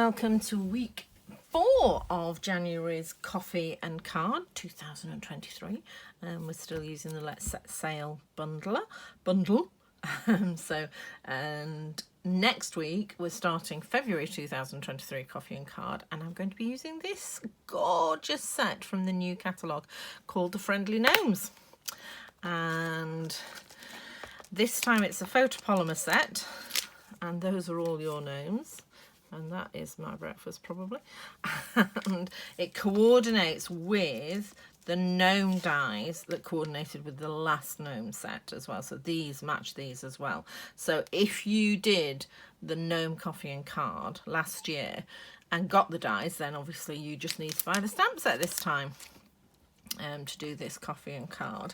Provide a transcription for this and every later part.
welcome to week 4 of January's Coffee and Card 2023. We're still using the Let's Set Sail bundle. And next week we're starting February 2023 Coffee and Card, and I'm going to be using this gorgeous set from the new catalogue called the Friendly Gnomes. And this time it's a photopolymer set, and those are all your gnomes. And that is my breakfast probably. And it coordinates with the gnome dies that coordinated with the last gnome set as well. So these match these as well. So if you did the gnome coffee and card last year and got the dies, then obviously you just need to buy the stamp set this time to do this coffee and card.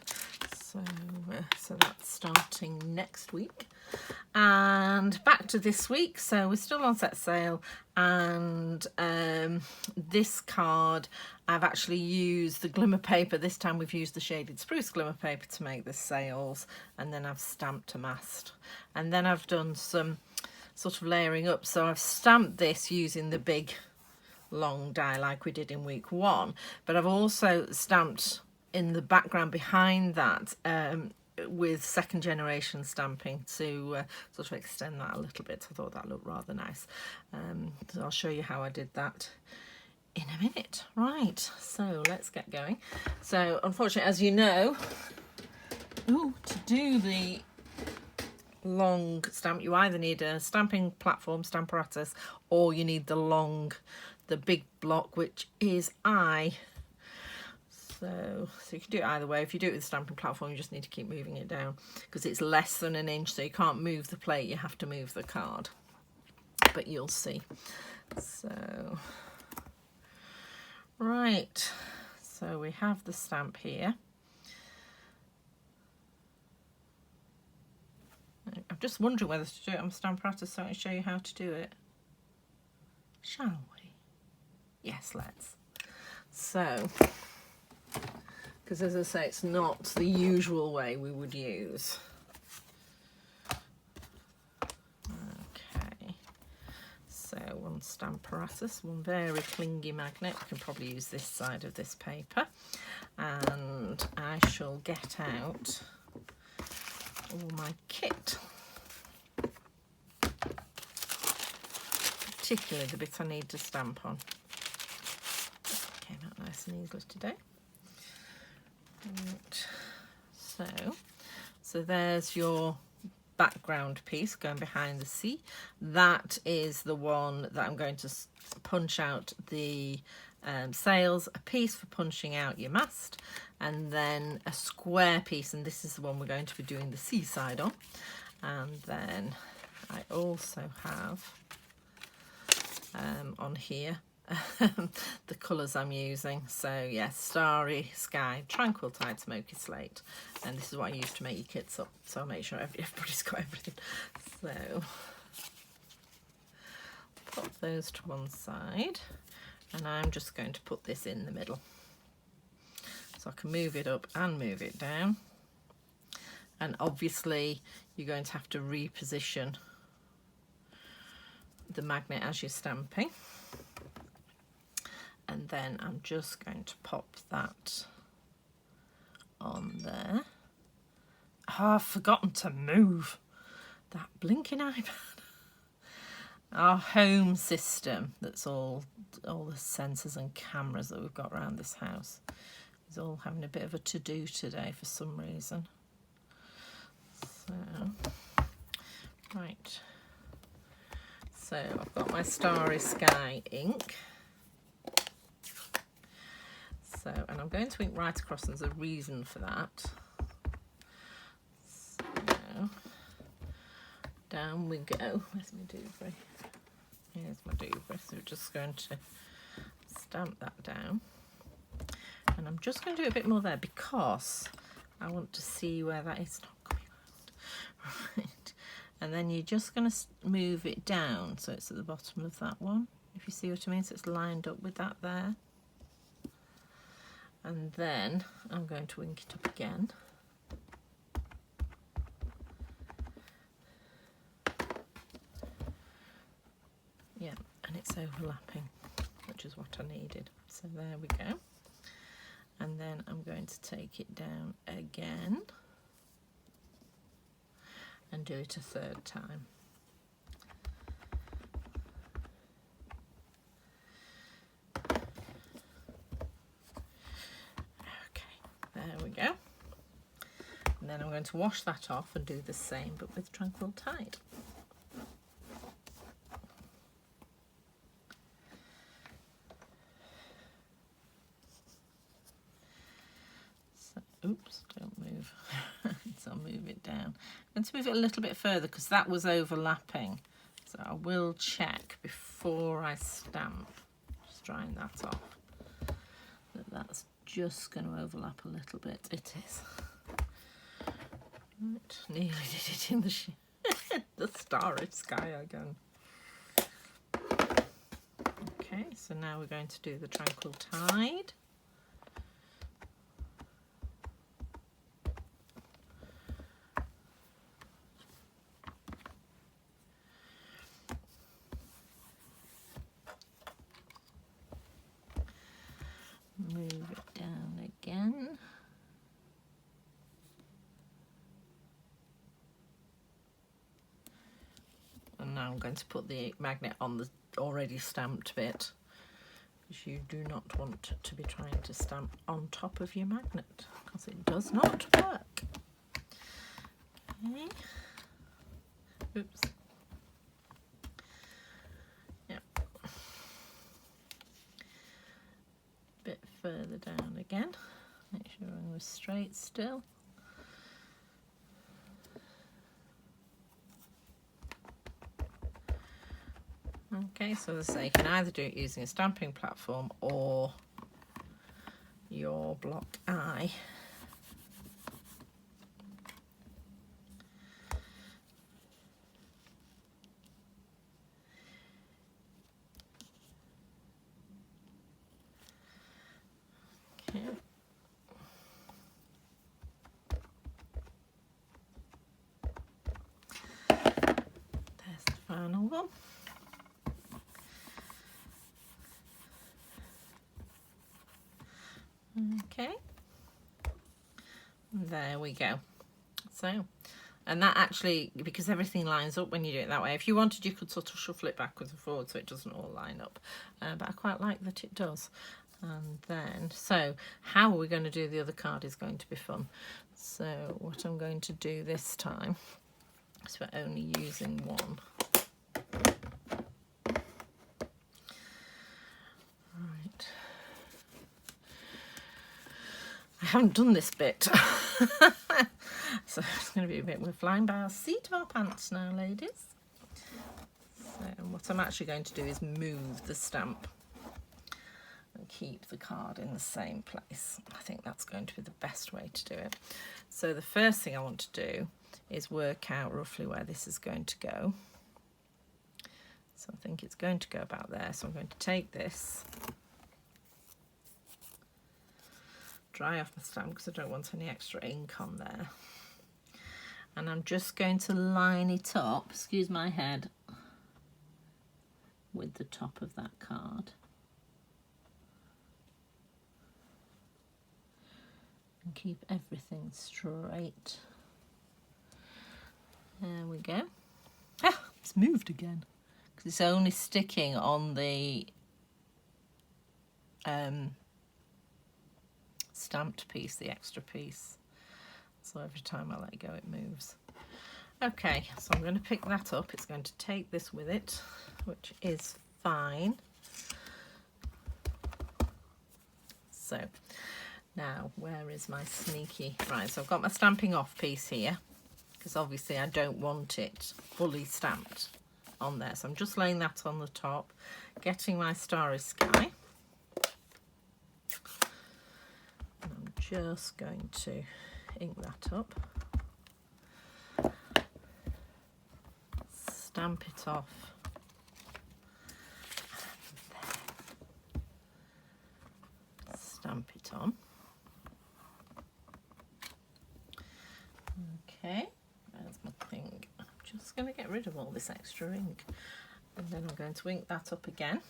So that's starting next week. And back to this week, so we're still on set sale, and this card I've actually used the glimmer paper. This time we've used the shaded spruce glimmer paper to make the sails, and then I've stamped a mast, and then I've done some sort of layering up. So I've stamped this using the big long die like we did in week 1, but I've also stamped in the background behind that with second generation stamping to sort of extend that a little bit. I thought that looked rather nice. So I'll show you how I did that in a minute. Right, so let's get going. So unfortunately, as you know, to do the long stamp you either need a stamping platform, Stamparatus, or you need the big block, which is So you can do it either way. If you do it with the stamping platform, you just need to keep moving it down because it's less than an inch, so you can't move the plate, you have to move the card. But you'll see. So, right, so we have the stamp here. I'm just wondering whether to do it on Stamparatus so I can show you how to do it. Shall we? Yes, let's. So, because as I say, it's not the usual way we would use. Okay, so one Stamparatus, one very clingy magnet. We can probably use this side of this paper, and I shall get out all my kit, particularly the bit I need to stamp on. Came out nice and easily today. Right. So there's your background piece going behind the sea. That is the one that I'm going to punch out the sails, a piece for punching out your mast, and then a square piece, and this is the one we're going to be doing the seaside on. And then I also have on here the colours I'm using. So yes, Starry Sky, Tranquil Tide, Smoky Slate, and this is what I use to make your kits up, so I'll make sure everybody's got everything. So put those to one side, and I'm just going to put this in the middle so I can move it up and move it down. And obviously you're going to have to reposition the magnet as you're stamping. And then I'm just going to pop that on there. Oh, I've forgotten to move that blinking iPad. Our home system, that's all the sensors and cameras that we've got around this house, is all having a bit of a to-do today for some reason. So, right. So I've got my Starry Sky ink. So, and I'm going to ink right across, and there's a reason for that. So, down we go. Where's my doobry? Here's my doobry. So we're just going to stamp that down. And I'm just going to do a bit more there because I want to see where that is not coming out. Right. And then you're just going to move it down so it's at the bottom of that one, if you see what I mean. So it's lined up with that there. And then I'm going to ink it up again. Yeah, and it's overlapping, which is what I needed. So there we go. And then I'm going to take it down again and do it a third time. Okay, there we go. And then I'm going to wash that off and do the same, but with Tranquil Tide. Oops, don't move. So I'll move it down. I'm going to move it a little bit further because that was overlapping. So I will check before I stamp, just drying that off, that's just going to overlap a little bit. It is. Right, nearly did it in the starry sky again. Okay, so now we're going to do the Tranquil Tide. Move it down again. And now I'm going to put the magnet on the already stamped bit, because you do not want to be trying to stamp on top of your magnet, because it does not work. Okay. Oops. Yep. Bit further down again. Make sure I was straight still. Okay, so as I say, you can either do it using a stamping platform or your block eye. Okay. There's the final one. Okay, there we go. So, and that actually, because everything lines up when you do it that way, if you wanted you could sort of shuffle it backwards and forwards so it doesn't all line up, but I quite like that it does. And then, so how are we going to do the other card is going to be fun. So what I'm going to do this time is we're only using one. Right. I haven't done this bit. So it's going to be a bit, we're flying by our seat of our pants now, ladies. So what I'm actually going to do is move the stamp and keep the card in the same place. I think that's going to be the best way to do it. So the first thing I want to do is work out roughly where this is going to go. So I think it's going to go about there. So I'm going to take this, dry off my stamp because I don't want any extra ink on there. And I'm just going to line it up, excuse my head, with the top of that card. And keep everything straight. There we go. Ah, it's moved again. Because it's only sticking on the stamped piece, the extra piece. So every time I let go it moves. Okay, so I'm going to pick that up. It's going to take this with it, which is fine. So now where is my sneaky? Right, so I've got my stamping off piece here, because obviously I don't want it fully stamped on there. So I'm just laying that on the top, getting my Starry Sky. And I'm just going to ink that up, stamp it off, stamp it on. Okay, there's my thing. I'm just going to get rid of all this extra ink, and then I'm going to ink that up again.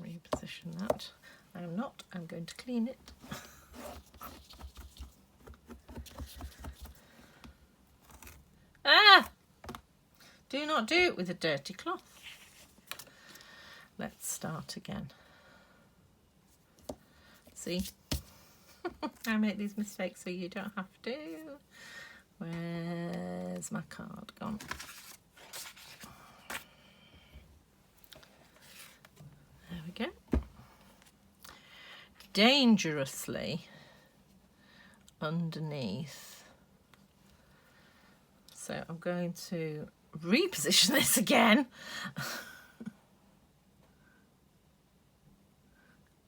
Reposition that. I am not, I'm going to clean it. Ah! Do not do it with a dirty cloth. Let's start again. See? I make these mistakes so you don't have to. Where's my card gone? There we go. Dangerously underneath. So I'm going to reposition this again.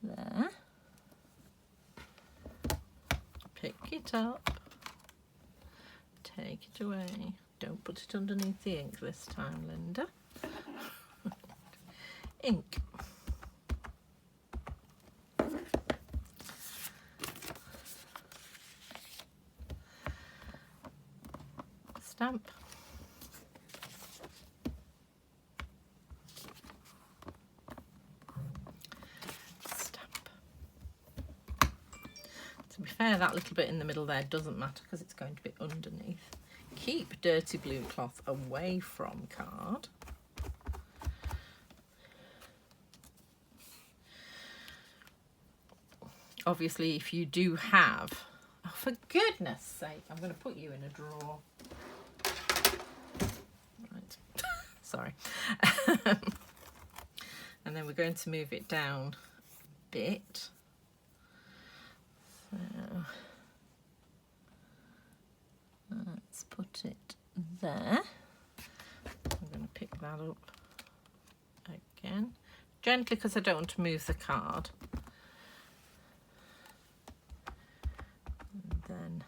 There. Pick it up. Take it away. Don't put it underneath the ink this time, Linda. Ink. Stamp. Stamp. To be fair, that little bit in the middle there doesn't matter because it's going to be underneath. Keep dirty blue cloth away from card. Obviously, if you do have, oh, for goodness sake, I'm going to put you in a drawer. Right, sorry. And then we're going to move it down a bit. So let's put it there. I'm going to pick that up again, gently because I don't want to move the card. And then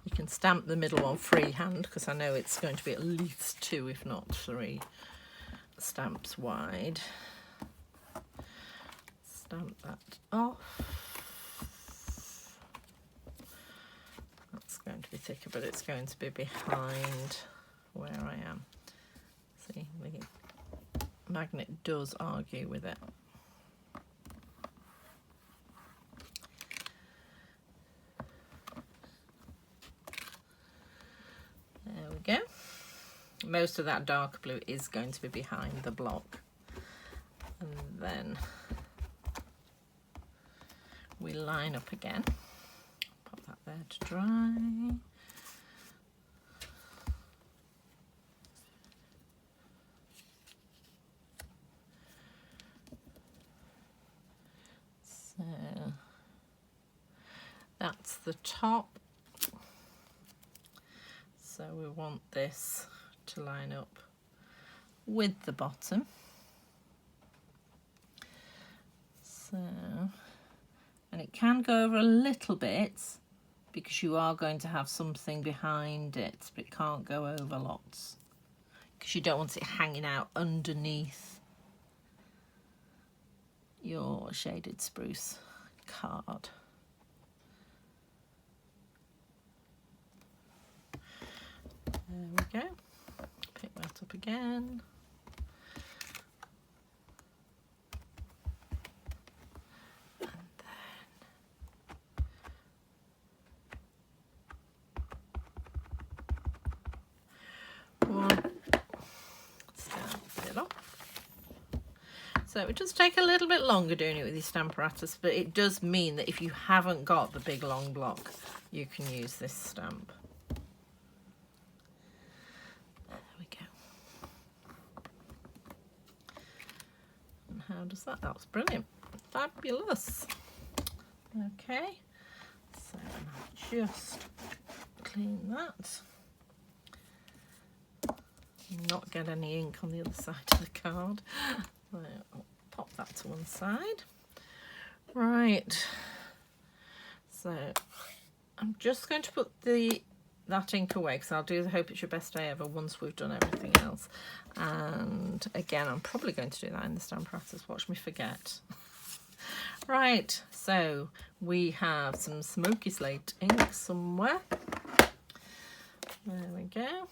you can stamp the middle one freehand because I know it's going to be at least 2, if not 3 stamps wide. Stamp that off. That's going to be thicker, but it's going to be behind where I am. See, the magnet does argue with it. There we go. Most of that dark blue is going to be behind the block. And then we line up again. Pop that there to dry. So that's the top. So we want this to line up with the bottom. So, and it can go over a little bit because you are going to have something behind it, but it can't go over lots because you don't want it hanging out underneath your shaded spruce card. There we go. Pick that up again. And then one stamp it off. So it does take a little bit longer doing it with your Stamparatus, but it does mean that if you haven't got the big long block, you can use this stamp. How does that? That was brilliant. Fabulous. Okay, so I'll just clean that. Not get any ink on the other side of the card. So I'll pop that to one side. Right. So I'm just going to put that ink away because I'll do the Hope It's Your Best Day Ever once we've done everything else. And again, I'm probably going to do that in the Stamparatus. Watch me forget. Right, so we have some smoky slate ink somewhere. There we go.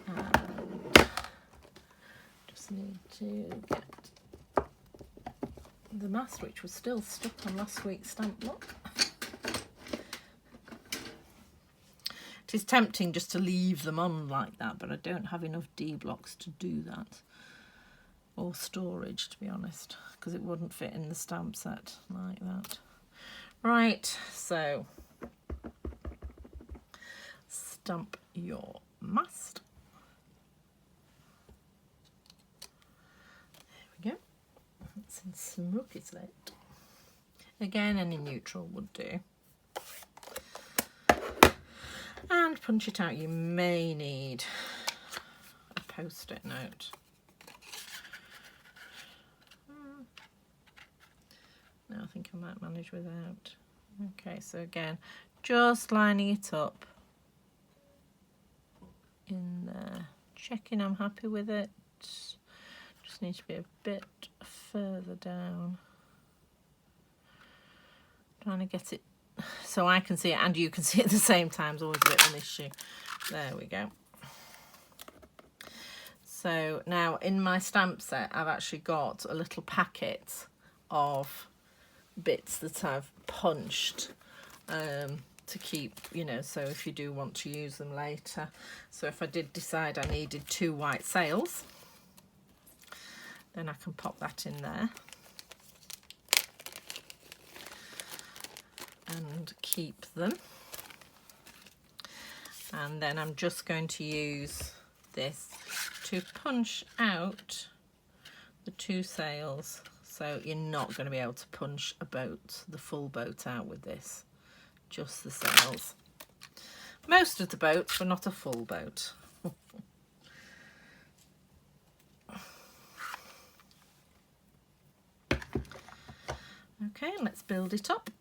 And just need to get the mask, which was still stuck on last week's stamp block. It is tempting just to leave them on like that, but I don't have enough D blocks to do that. Or storage, to be honest, because it wouldn't fit in the stamp set like that. Right, so stamp your mast. There we go. That's in smoky slate. Again, any neutral would do. And punch it out. You may need a post-it note. No, I think I might manage without. Okay, so again, just lining it up in there, checking I'm happy with it. Just need to be a bit further down. Trying to get it so I can see it and you can see it at the same time is always a bit of an issue. There we go. So now in my stamp set, I've actually got a little packet of bits that I've punched to keep, you know, so if you do want to use them later. So if I did decide I needed 2 white sails, then I can pop that in there and keep them. And then I'm just going to use this to punch out the 2 sails. So you're not going to be able to punch a boat, the full boat out with this, just the sails. Most of the boats, but not a full boat. Okay, let's build it up.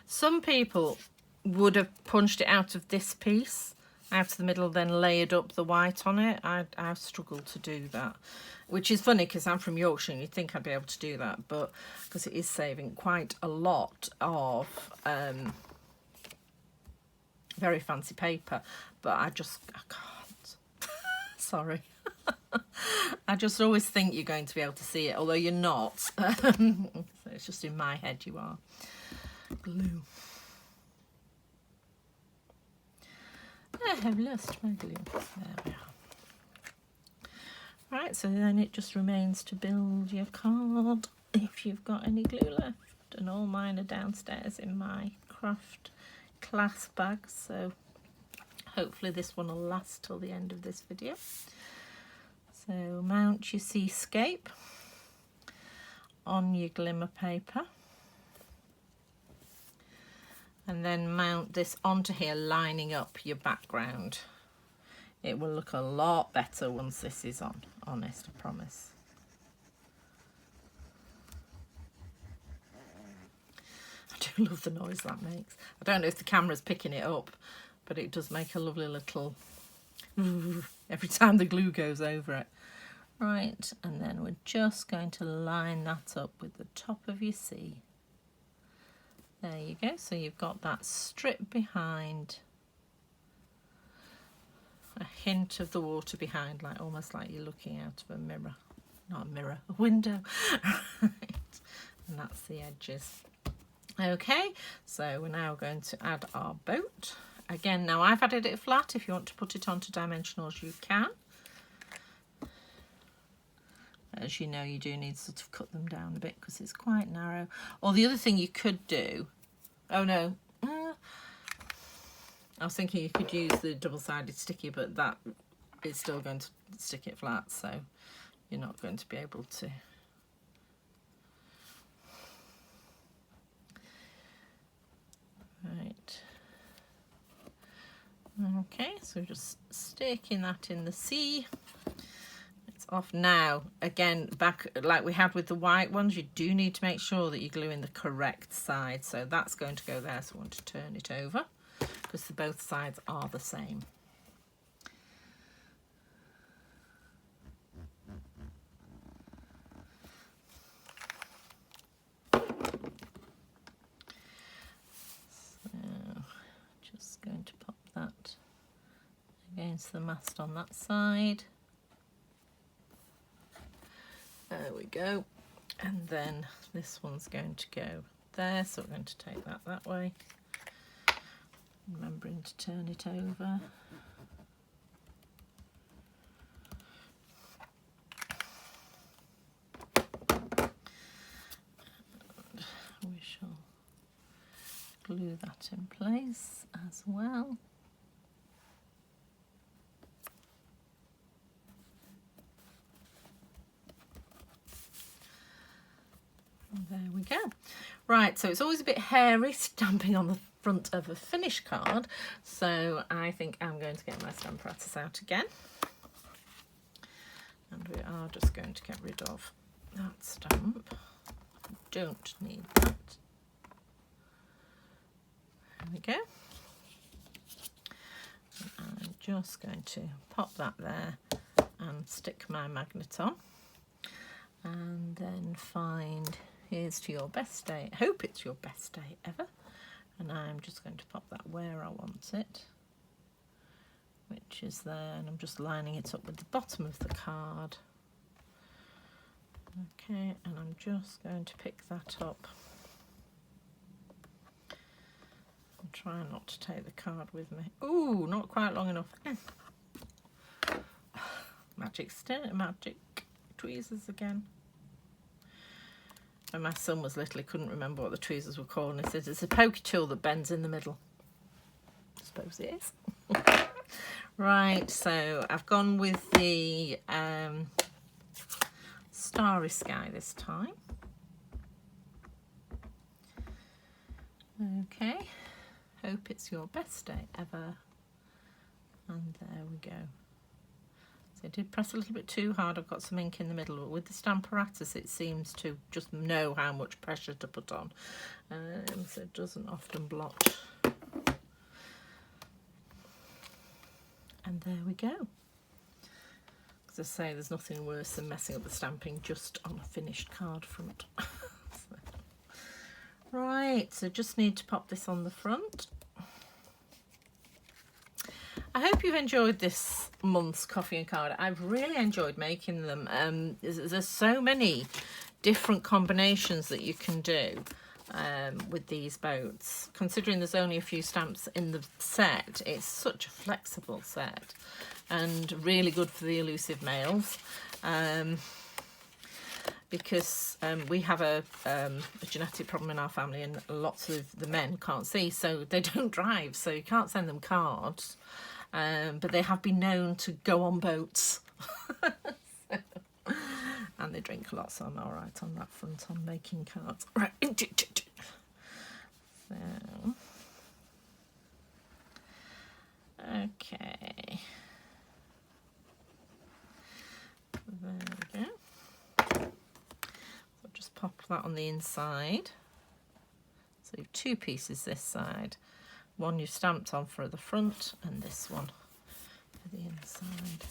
Some people would have punched it out of this piece, out of the middle, then layered up the white on it. I've struggled to do that, which is funny because I'm from Yorkshire and you'd think I'd be able to do that, but because it is saving quite a lot of very fancy paper, but I can't. Sorry. I just always think you're going to be able to see it, although you're not. So it's just in my head you are. Glue. I have lost my glue. There we are. Right, so then it just remains to build your card if you've got any glue left, and all mine are downstairs in my craft class bag, so hopefully this one will last till the end of this video. So mount your seascape on your glimmer paper and then mount this onto here, lining up your background. It will look a lot better once this is on, honest, I promise. I do love the noise that makes. I don't know if the camera's picking it up, but it does make a lovely little every time the glue goes over it. Right, and then we're just going to line that up with the top of your C. There you go, so you've got that strip behind, a hint of the water behind, like almost like you're looking out of a mirror. Not a mirror, a window. Right, and that's the edges. Okay, so we're now going to add our boat. Again, now I've added it flat. If you want to put it onto dimensionals, you can. As you know, you do need to sort of cut them down a bit because it's quite narrow. Or the other thing you could do, oh no, I was thinking you could use the double-sided sticky, but that is still going to stick it flat, so you're not going to be able to. Right. Okay, so just sticking that in the C. It's off now. Again, back like we had with the white ones, you do need to make sure that you're gluing the correct side. So that's going to go there, so I want to turn it over because both sides are the same. going to pop that against the mast on that side. There we go. And then this one's going to go there, so we're going to take that way. Remembering to turn it over. And we shall glue that in place as well. And there we go. Right, so it's always a bit hairy stamping on the front of a finished card, so I think I'm going to get my Stamparatus out again. And we are just going to get rid of that stamp. Don't need that. There we go. And I'm just going to pop that there and stick my magnet on. And then find, here's to your best day. I hope it's your best day ever. And I'm just going to pop that where I want it, which is there, and I'm just lining it up with the bottom of the card. Okay, and I'm just going to pick that up. I'm trying not to take the card with me. Ooh, not quite long enough. Magic tweezers again. When my son was little, he couldn't remember what the tweezers were called, and he said it's a pokey tool that bends in the middle. I suppose it is. Right, so I've gone with the Starry Sky this time. Okay, hope it's your best day ever. And there we go. So I did press a little bit too hard. I've got some ink in the middle, but with the Stamparatus it seems to just know how much pressure to put on, so it doesn't often blot. And there we go. As I say, there's nothing worse than messing up the stamping just on a finished card front. Right, so just need to pop this on the front. I hope you've enjoyed this month's coffee and card. I've really enjoyed making them. There's so many different combinations that you can do with these boats. Considering there's only a few stamps in the set, it's such a flexible set and really good for the elusive males. Because we have a genetic problem in our family, and lots of the men can't see, so they don't drive, so you can't send them cards. But they have been known to go on boats. And they drink a lot, so I'm all right on that front on making cards. Right. So, okay. There we go. So just pop that on the inside. So you have two pieces this side. One you've stamped on for the front, and this one for the inside.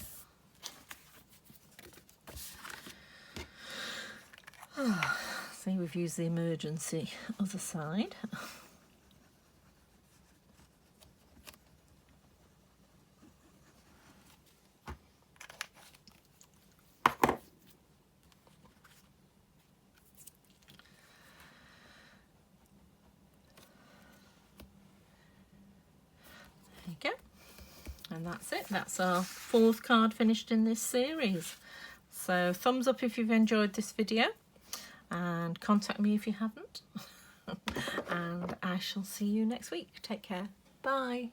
See, we've used the emergency other side. There you go, and that's it. That's our fourth card finished in this series. So thumbs up if you've enjoyed this video, and contact me if you haven't. And I shall see you next week. Take care. Bye.